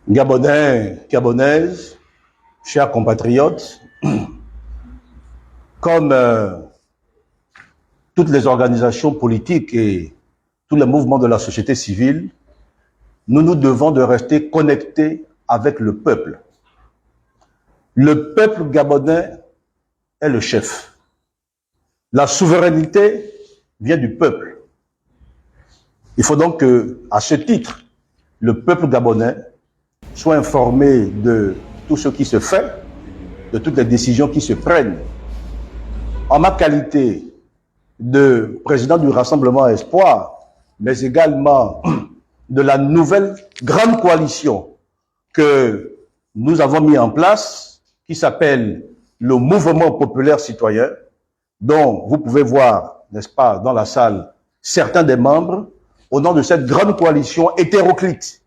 Gabonais, Gabonaises, chers compatriotes, comme toutes les organisations politiques et tous les mouvements de la société civile, nous nous devons de rester connectés avec le peuple. Le peuple gabonais est le chef. La souveraineté vient du peuple. Il faut donc que, à ce titre, le peuple gabonais soit informé de tout ce qui se fait, de toutes les décisions qui se prennent. En ma qualité de président du Rassemblement Espoir, mais également de la nouvelle grande coalition que nous avons mis en place, qui s'appelle le Mouvement populaire citoyen, dont vous pouvez voir, n'est-ce pas, dans la salle, certains des membres, au nom de cette grande coalition hétéroclite,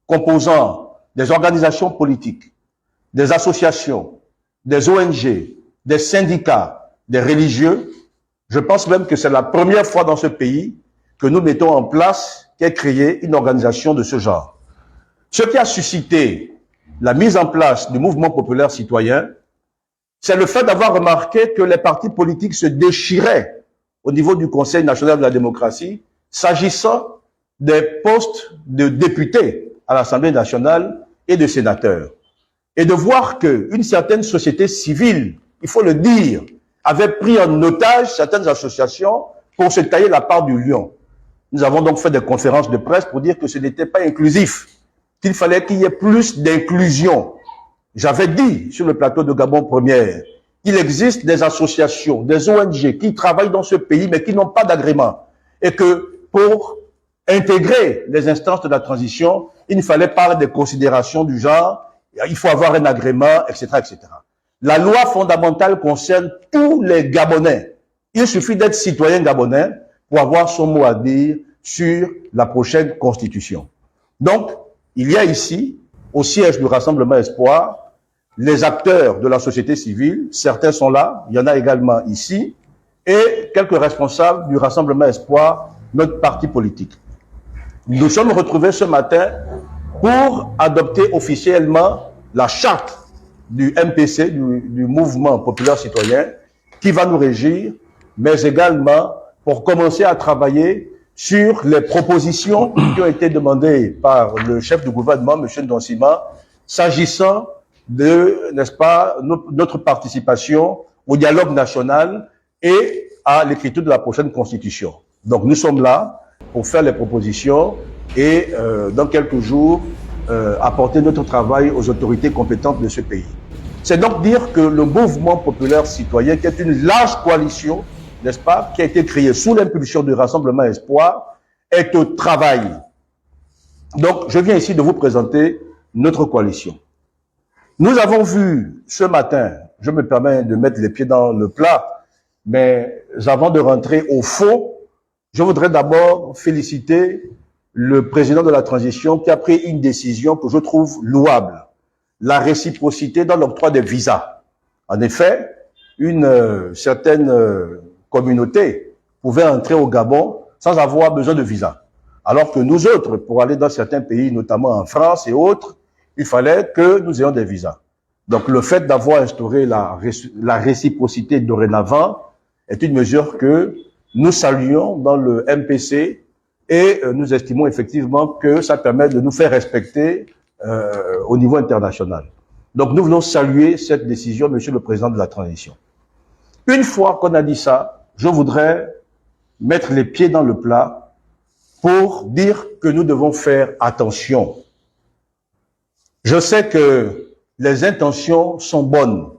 composant des organisations politiques, des associations, des ONG, des syndicats, des religieux. Je pense même que c'est la première fois dans ce pays que nous mettons en place, qu'est créée une organisation de ce genre. Ce qui a suscité la mise en place du mouvement populaire citoyen, c'est le fait d'avoir remarqué que les partis politiques se déchiraient au niveau du Conseil national de la démocratie, s'agissant des postes de députés à l'Assemblée nationale et de sénateurs. Et de voir qu'une certaine société civile, il faut le dire, avait pris en otage certaines associations pour se tailler la part du lion. Nous avons donc fait des conférences de presse pour dire que ce n'était pas inclusif, qu'il fallait qu'il y ait plus d'inclusion. J'avais dit sur le plateau de Gabon Première, qu'il existe des associations, des ONG qui travaillent dans ce pays mais qui n'ont pas d'agrément. Et que pour intégrer les instances de la transition, il ne fallait pas des considérations du genre, il faut avoir un agrément, etc., etc. La loi fondamentale concerne tous les Gabonais. Il suffit d'être citoyen gabonais pour avoir son mot à dire sur la prochaine constitution. Donc, il y a ici, au siège du Rassemblement Espoir, les acteurs de la société civile, certains sont là, il y en a également ici, et quelques responsables du Rassemblement Espoir, notre parti politique. Nous sommes retrouvés ce matin pour adopter officiellement la charte du MPC, du Mouvement populaire citoyen, qui va nous régir, mais également pour commencer à travailler sur les propositions qui ont été demandées par le chef du gouvernement, M. Ndonsima, s'agissant de, n'est-ce pas, notre participation au dialogue national et à l'écriture de la prochaine constitution. Donc nous sommes là pour faire les propositions et dans quelques jours apporter notre travail aux autorités compétentes de ce pays. C'est donc dire que le mouvement populaire citoyen, qui est une large coalition, n'est-ce pas, qui a été créée sous l'impulsion du Rassemblement Espoir, est au travail. Donc, je viens ici de vous présenter notre coalition. Nous avons vu ce matin, je me permets de mettre les pieds dans le plat, mais avant de rentrer au fond, je voudrais d'abord féliciter le président de la transition qui a pris une décision que je trouve louable. La réciprocité dans l'octroi des visas. En effet, une certaine communauté pouvait entrer au Gabon sans avoir besoin de visa. Alors que nous autres, pour aller dans certains pays, notamment en France et autres, il fallait que nous ayons des visas. Donc le fait d'avoir instauré la réciprocité dorénavant est une mesure que nous saluons dans le MPC et nous estimons effectivement que ça permet de nous faire respecter au niveau international. Donc nous voulons saluer cette décision, Monsieur le Président de la Transition. Une fois qu'on a dit ça, je voudrais mettre les pieds dans le plat pour dire que nous devons faire attention. Je sais que les intentions sont bonnes.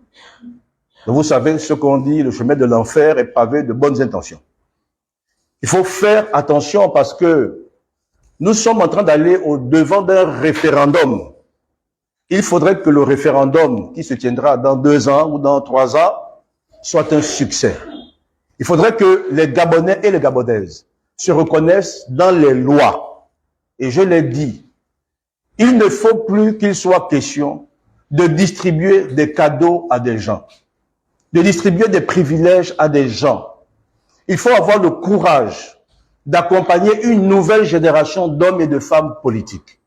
Vous savez ce qu'on dit, le chemin de l'enfer est pavé de bonnes intentions. Il faut faire attention parce que nous sommes en train d'aller au-devant d'un référendum. Il faudrait que le référendum qui se tiendra dans 2 ans ou dans 3 ans soit un succès. Il faudrait que les Gabonais et les Gabonaises se reconnaissent dans les lois. Et je l'ai dit, il ne faut plus qu'il soit question de distribuer des cadeaux à des gens, de distribuer des privilèges à des gens. Il faut avoir le courage d'accompagner une nouvelle génération d'hommes et de femmes politiques.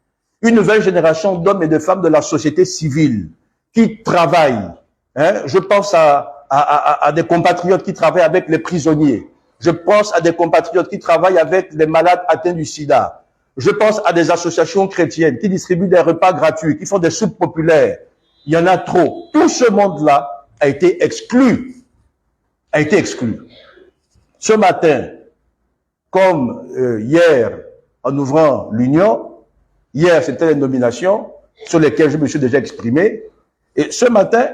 une nouvelle génération d'hommes et de femmes de la société civile qui travaillent. Je pense à des compatriotes qui travaillent avec les prisonniers. Je pense à des compatriotes qui travaillent avec les malades atteints du sida. Je pense à des associations chrétiennes qui distribuent des repas gratuits, qui font des soupes populaires. Il y en a trop. Tout ce monde-là a été exclu. A été exclu. Ce matin, comme hier, en ouvrant l'Union, hier c'était les nominations sur lesquelles je me suis déjà exprimé, et ce matin,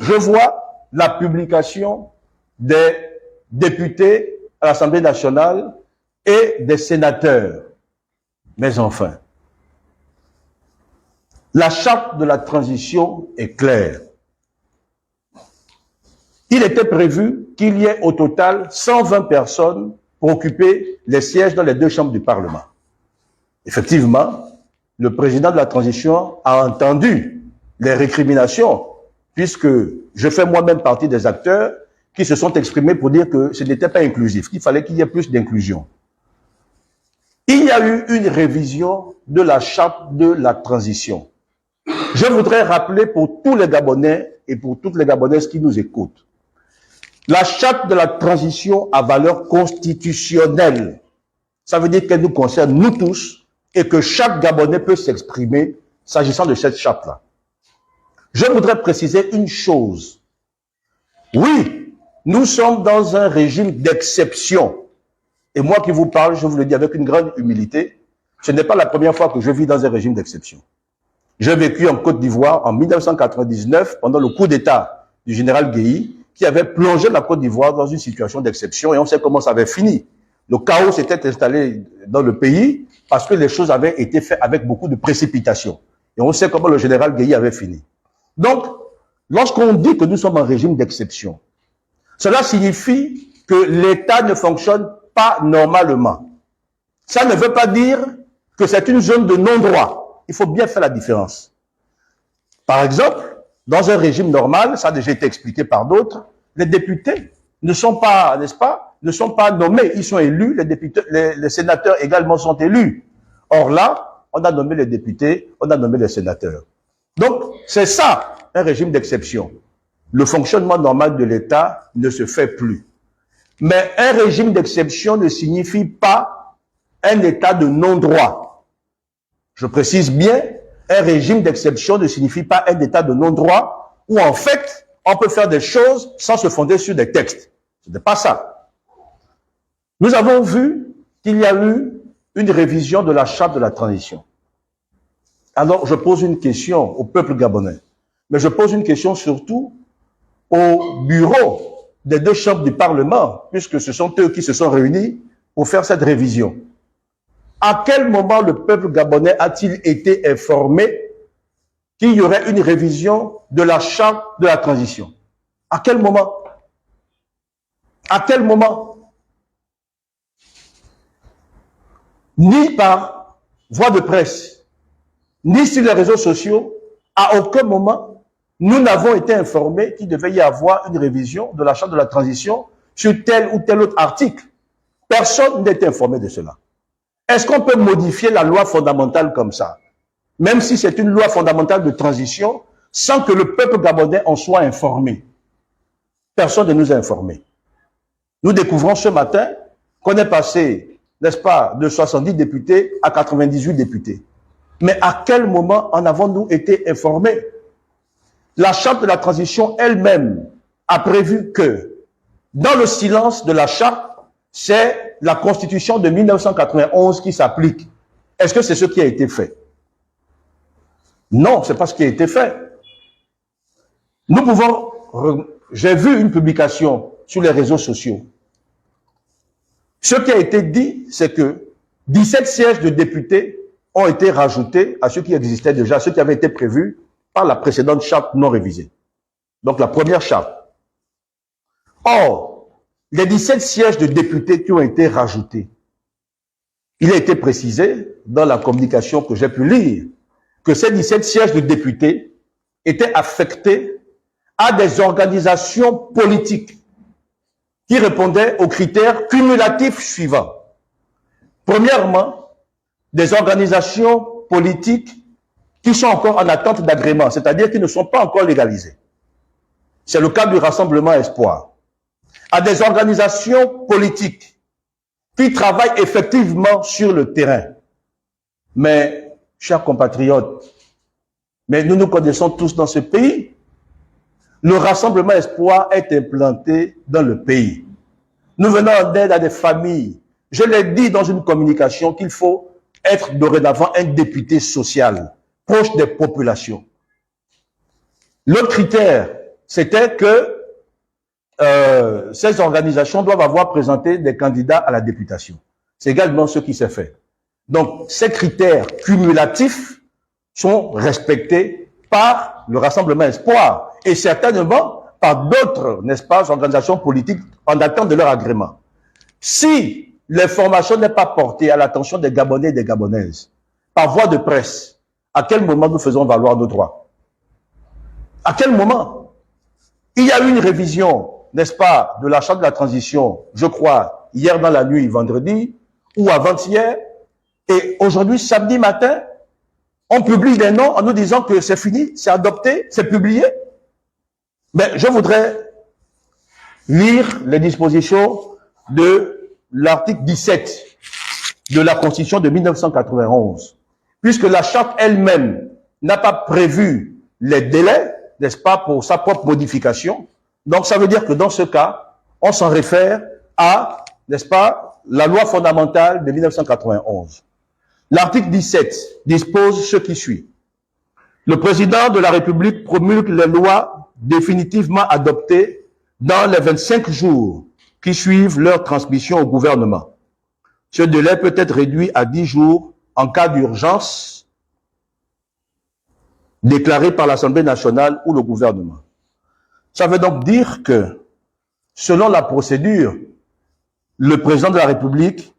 je vois la publication des députés à l'Assemblée nationale et des sénateurs. Mais enfin, la charte de la transition est claire. Il était prévu qu'il y ait au total 120 personnes pour occuper les sièges dans les deux chambres du Parlement. Effectivement, le président de la transition a entendu les récriminations, puisque je fais moi-même partie des acteurs qui se sont exprimés pour dire que ce n'était pas inclusif, qu'il fallait qu'il y ait plus d'inclusion. Il y a eu une révision de la charte de la transition. Je voudrais rappeler pour tous les Gabonais et pour toutes les Gabonaises qui nous écoutent, la charte de la transition a valeur constitutionnelle. Ça veut dire qu'elle nous concerne nous tous et que chaque Gabonais peut s'exprimer s'agissant de cette charte-là. Je voudrais préciser une chose. Oui, nous sommes dans un régime d'exception. Et moi qui vous parle, je vous le dis avec une grande humilité, ce n'est pas la première fois que je vis dans un régime d'exception. J'ai vécu en Côte d'Ivoire en 1999 pendant le coup d'État du général Guéhi, qui avait plongé la Côte d'Ivoire dans une situation d'exception, et on sait comment ça avait fini. Le chaos s'était installé dans le pays parce que les choses avaient été faites avec beaucoup de précipitation. Et on sait comment le général Guéhi avait fini. Donc, lorsqu'on dit que nous sommes en régime d'exception, cela signifie que l'État ne fonctionne pas normalement. Ça ne veut pas dire que c'est une zone de non-droit. Il faut bien faire la différence. Par exemple, dans un régime normal, ça a déjà été expliqué par d'autres, les députés ne sont pas, n'est-ce pas, ne sont pas nommés, ils sont élus, les députés, les sénateurs également sont élus. Or là, on a nommé les députés, on a nommé les sénateurs. Donc, c'est ça, un régime d'exception. Le fonctionnement normal de l'État ne se fait plus. Mais un régime d'exception ne signifie pas un état de non-droit. Je précise bien, un régime d'exception ne signifie pas un état de non-droit où en fait, on peut faire des choses sans se fonder sur des textes. Ce n'est pas ça. Nous avons vu qu'il y a eu une révision de la charte de la transition. Alors, je pose une question au peuple gabonais, mais je pose une question surtout au bureau des deux chambres du Parlement, puisque ce sont eux qui se sont réunis pour faire cette révision. À quel moment le peuple gabonais a-t-il été informé qu'il y aurait une révision de la charte de la transition? À quel moment? À quel moment? Ni par voie de presse, ni sur les réseaux sociaux, à aucun moment, nous n'avons été informés qu'il devait y avoir une révision de la charte de la transition sur tel ou tel autre article. Personne n'est informé de cela. Est-ce qu'on peut modifier la loi fondamentale comme ça, même si c'est une loi fondamentale de transition, sans que le peuple gabonais en soit informé? Personne ne nous a informés. Nous découvrons ce matin qu'on est passé, n'est-ce pas, de 70 députés à 98 députés. Mais à quel moment en avons-nous été informés? La charte de la transition elle-même a prévu que, dans le silence de la charte, c'est la Constitution de 1991 qui s'applique. Est-ce que c'est ce qui a été fait? Non, c'est pas ce qui a été fait. Nous pouvons... J'ai vu une publication sur les réseaux sociaux. Ce qui a été dit, c'est que 17 sièges de députés ont été rajoutés à ceux qui existaient déjà, ceux qui avaient été prévus par la précédente charte non révisée. Donc la première charte. Or, les 17 sièges de députés qui ont été rajoutés, il a été précisé dans la communication que j'ai pu lire que ces 17 sièges de députés étaient affectés à des organisations politiques qui répondaient aux critères cumulatifs suivants. Premièrement, des organisations politiques qui sont encore en attente d'agrément, c'est-à-dire qui ne sont pas encore légalisés. C'est le cas du Rassemblement Espoir. À des organisations politiques qui travaillent effectivement sur le terrain. Mais, chers compatriotes, mais nous nous connaissons tous dans ce pays. Le Rassemblement Espoir est implanté dans le pays. Nous venons en aide à des familles. Je l'ai dit dans une communication qu'il faut être dorénavant un député social, proche des populations. L'autre critère, c'était que ces organisations doivent avoir présenté des candidats à la députation. C'est également ce qui s'est fait. Donc, ces critères cumulatifs sont respectés par le Rassemblement Espoir et certainement par d'autres, n'est-ce pas, organisations politiques en attente de leur agrément. Si l'information n'est pas portée à l'attention des Gabonais et des Gabonaises, par voie de presse, à quel moment nous faisons valoir nos droits? À quel moment? Il y a eu une révision, n'est-ce pas, de la charte de la transition, je crois, hier dans la nuit, vendredi, ou avant-hier, et aujourd'hui, samedi matin, on publie des noms en nous disant que c'est fini, c'est adopté, c'est publié. Mais je voudrais lire les dispositions de l'article 17 de la Constitution de 1991. Puisque la charte elle-même n'a pas prévu les délais, n'est-ce pas, pour sa propre modification. Donc ça veut dire que dans ce cas, on s'en réfère à, n'est-ce pas, la loi fondamentale de 1991. L'article 17 dispose ce qui suit. Le président de la République promulgue les lois définitivement adoptées dans les 25 jours qui suivent leur transmission au gouvernement. Ce délai peut être réduit à 10 jours en cas d'urgence déclarée par l'Assemblée nationale ou le gouvernement. Ça veut donc dire que, selon la procédure, le président de la République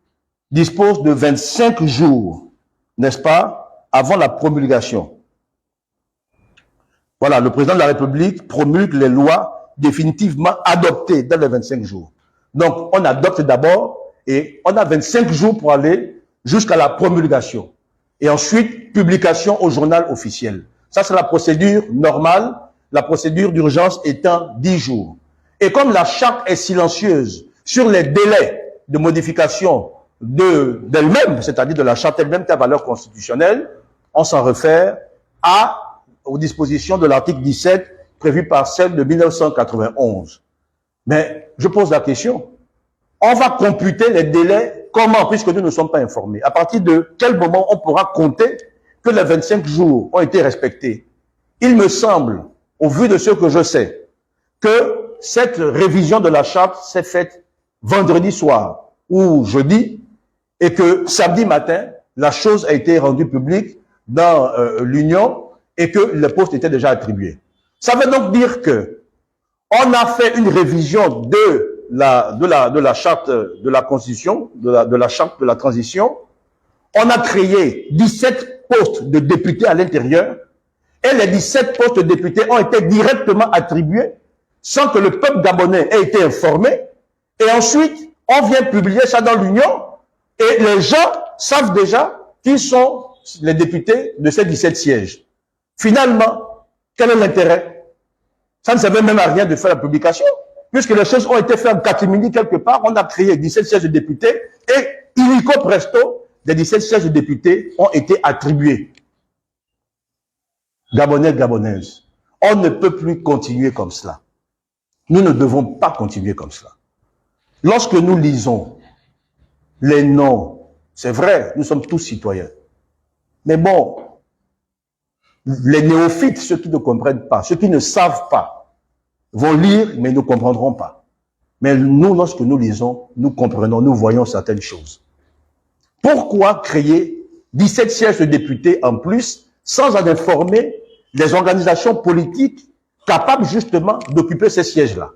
dispose de 25 jours, n'est-ce pas, avant la promulgation. Voilà, le président de la République promulgue les lois définitivement adoptées dans les 25 jours. Donc, on adopte d'abord et on a 25 jours pour aller jusqu'à la promulgation. Et ensuite, publication au journal officiel. Ça, c'est la procédure normale, la procédure d'urgence étant 10 jours. Et comme la charte est silencieuse sur les délais de modification d'elle-même, c'est-à-dire de la charte elle-même qui a valeur constitutionnelle, on s'en réfère aux dispositions de l'article 17 prévu par celle de 1991. Mais je pose la question, on va computer les délais comment, puisque nous ne sommes pas informés? À partir de quel moment on pourra compter que les 25 jours ont été respectés? Il me semble, au vu de ce que je sais, que cette révision de la charte s'est faite vendredi soir ou jeudi, et que samedi matin, la chose a été rendue publique dans l'Union et que les postes étaient déjà attribués. Ça veut donc dire que on a fait une révision de la charte de la Constitution, de la charte de la transition. On a créé 17 postes de députés à l'intérieur et les 17 postes de députés ont été directement attribués sans que le peuple gabonais ait été informé. Et ensuite, on vient publier ça dans l'Union et les gens savent déjà qui sont les députés de ces 17 sièges. Finalement, quel est l'intérêt? Ça ne servait même à rien de faire la publication, puisque les choses ont été faites en catimini quelque part. On a créé 17 sièges de députés et illico presto, les 17 sièges de députés ont été attribués. Gabonais, Gabonaises, on ne peut plus continuer comme cela. Nous ne devons pas continuer comme cela. Lorsque nous lisons les noms, c'est vrai, nous sommes tous citoyens. Mais bon, les néophytes, ceux qui ne comprennent pas, ceux qui ne savent pas, vont lire, mais ne comprendront pas. Mais nous, lorsque nous lisons, nous comprenons, nous voyons certaines choses. Pourquoi créer 17 sièges de députés en plus, sans en informer les organisations politiques capables justement d'occuper ces sièges-là?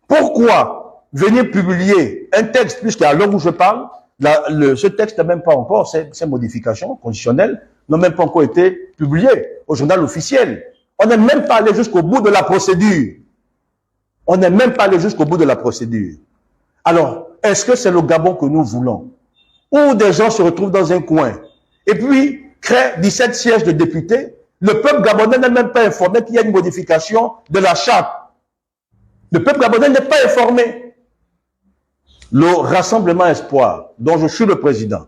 Pourquoi venir publier un texte, puisqu'à l'heure où je parle, ce texte n'a même pas encore, ces modifications constitutionnelles n'ont même pas encore été publiées au journal officiel. On n'est même pas allé jusqu'au bout de la procédure. On n'est même pas allé jusqu'au bout de la procédure. Alors, est-ce que c'est le Gabon que nous voulons? Où des gens se retrouvent dans un coin et puis créent 17 sièges de députés Le peuple gabonais n'est même pas informé qu'il y a une modification de la charte. Le peuple gabonais n'est pas informé. Le Rassemblement Espoir, dont je suis le président,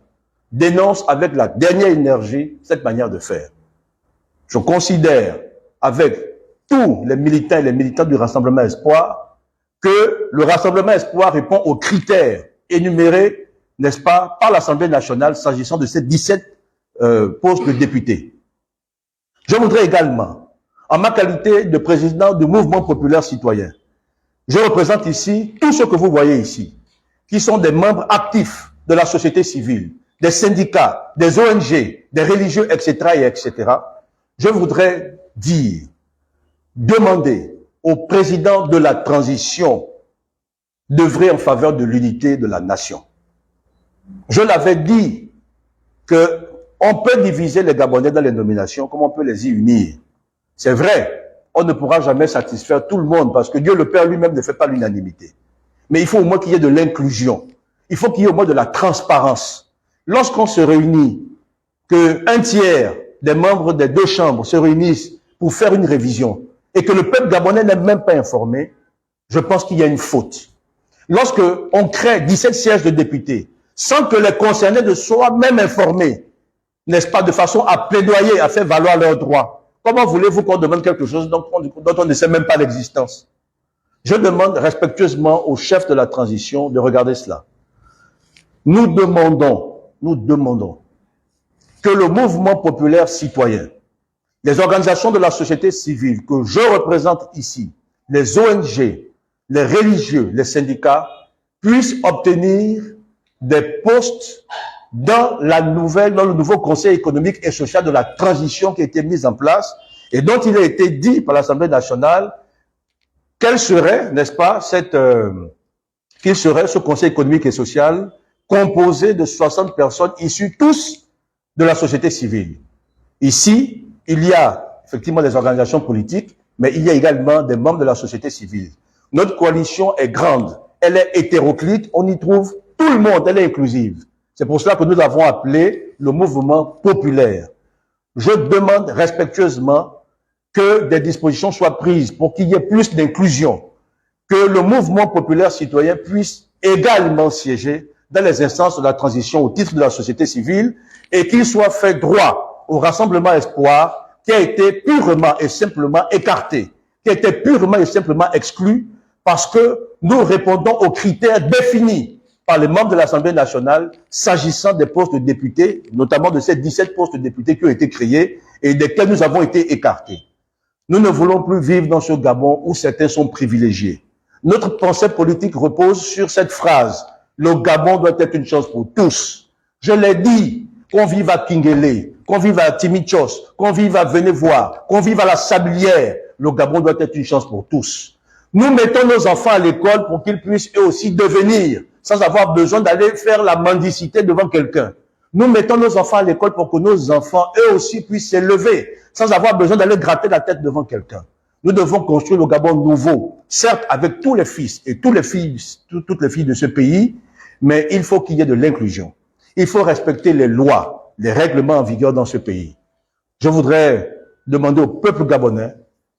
dénonce avec la dernière énergie cette manière de faire. Je considère, avec tous les militants et les militantes du Rassemblement Espoir, que le Rassemblement Espoir répond aux critères énumérés, n'est-ce pas, par l'Assemblée nationale s'agissant de ces 17 postes de députés. Je voudrais également, en ma qualité de président du Mouvement populaire citoyen, je représente ici tous ceux que vous voyez ici, qui sont des membres actifs de la société civile, des syndicats, des ONG, des religieux, etc. et etc. Je voudrais dire, demander au président de la transition d'œuvrer en faveur de l'unité de la nation. Je l'avais dit que on peut diviser les Gabonais dans les nominations comme on peut les y unir. C'est vrai, on ne pourra jamais satisfaire tout le monde parce que Dieu le Père lui-même ne fait pas l'unanimité. Mais il faut au moins qu'il y ait de l'inclusion. Il faut qu'il y ait au moins de la transparence. Lorsqu'on se réunit, qu'un tiers des membres des deux chambres se réunissent pour faire une révision et que le peuple gabonais n'est même pas informé, je pense qu'il y a une faute. Lorsque on crée 17 sièges de députés sans que les concernés ne soient même informés, n'est-ce pas, de façon à plaidoyer, à faire valoir leurs droits. Comment voulez-vous qu'on demande quelque chose dont on ne sait même pas l'existence? Je demande respectueusement au chef de la transition de regarder cela. Nous demandons que le mouvement populaire citoyen, les organisations de la société civile que je représente ici, les ONG, les religieux, les syndicats, puissent obtenir des postes dans le nouveau Conseil économique et social de la transition qui a été mis en place et dont il a été dit par l'Assemblée nationale quel serait, n'est-ce pas, qu'il serait ce Conseil économique et social composé de 60 personnes issues tous de la société civile. Ici, il y a effectivement des organisations politiques, mais il y a également des membres de la société civile. Notre coalition est grande, elle est hétéroclite, on y trouve tout le monde, elle est inclusive. C'est pour cela que nous avons appelé le mouvement populaire. Je demande respectueusement que des dispositions soient prises pour qu'il y ait plus d'inclusion, que le mouvement populaire citoyen puisse également siéger dans les instances de la transition au titre de la société civile et qu'il soit fait droit au Rassemblement Espoir qui a été purement et simplement écarté, qui a été purement et simplement exclu parce que nous répondons aux critères définis par les membres de l'Assemblée nationale s'agissant des postes de députés, notamment de ces 17 postes de députés qui ont été créés et desquels nous avons été écartés. Nous ne voulons plus vivre dans ce Gabon où certains sont privilégiés. Notre pensée politique repose sur cette phrase. Le Gabon doit être une chance pour tous. Je l'ai dit, qu'on vive à Kinguélé, qu'on vive à Timichos, qu'on vive à Venevois, qu'on vive à la Sablière, le Gabon doit être une chance pour tous. Nous mettons nos enfants à l'école pour qu'ils puissent eux aussi devenir, sans avoir besoin d'aller faire la mendicité devant quelqu'un. Nous mettons nos enfants à l'école pour que nos enfants, eux aussi, puissent s'élever, sans avoir besoin d'aller gratter la tête devant quelqu'un. Nous devons construire le Gabon nouveau, certes avec tous les fils et toutes les filles de ce pays, mais il faut qu'il y ait de l'inclusion. Il faut respecter les lois, les règlements en vigueur dans ce pays. Je voudrais demander au peuple gabonais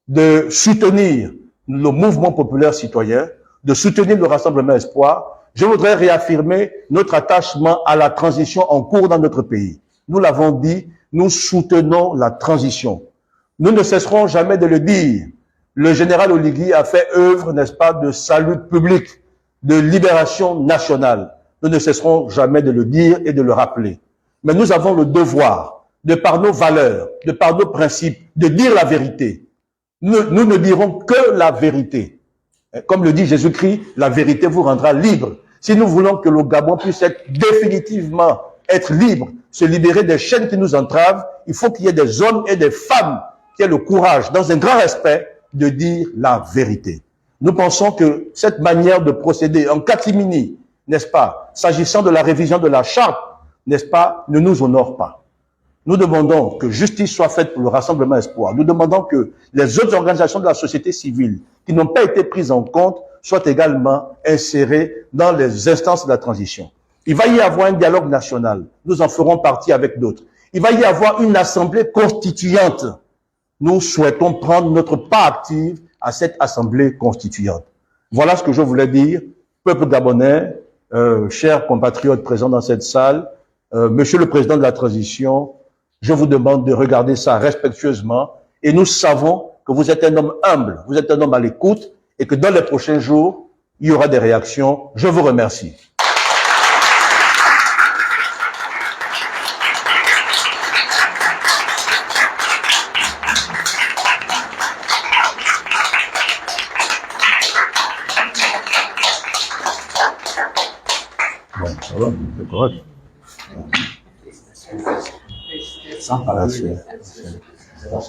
de soutenir le mouvement populaire citoyen, de soutenir le Rassemblement Espoir. Je voudrais réaffirmer notre attachement à la transition en cours dans notre pays. Nous l'avons dit, nous soutenons la transition. Nous ne cesserons jamais de le dire. Le général Oligui a fait œuvre, n'est-ce pas, de salut public, de libération nationale. Nous ne cesserons jamais de le dire et de le rappeler. Mais nous avons le devoir, de par nos valeurs, de par nos principes, de dire la vérité. Nous ne dirons que la vérité. Comme le dit Jésus-Christ, la vérité vous rendra libre. Si nous voulons que le Gabon puisse être définitivement être libre, se libérer des chaînes qui nous entravent, il faut qu'il y ait des hommes et des femmes qui aient le courage, dans un grand respect, de dire la vérité. Nous pensons que cette manière de procéder en catimini, n'est-ce pas, s'agissant de la révision de la charte, n'est-ce pas, ne nous honore pas. Nous demandons que justice soit faite pour le Rassemblement Espoir. Nous demandons que les autres organisations de la société civile qui n'ont pas été prises en compte soient également insérées dans les instances de la transition. Il va y avoir un dialogue national. Nous en ferons partie avec d'autres. Il va y avoir une assemblée constituante nous souhaitons prendre notre part active à cette assemblée constituante. Voilà ce que je voulais dire. Peuple gabonais, chers compatriotes présents dans cette salle, Monsieur le Président de la Transition, je vous demande de regarder ça respectueusement et nous savons que vous êtes un homme humble, vous êtes un homme à l'écoute et que dans les prochains jours, il y aura des réactions. Je vous remercie. Bon, ça va, c'est correct. Sans merci. Ça va.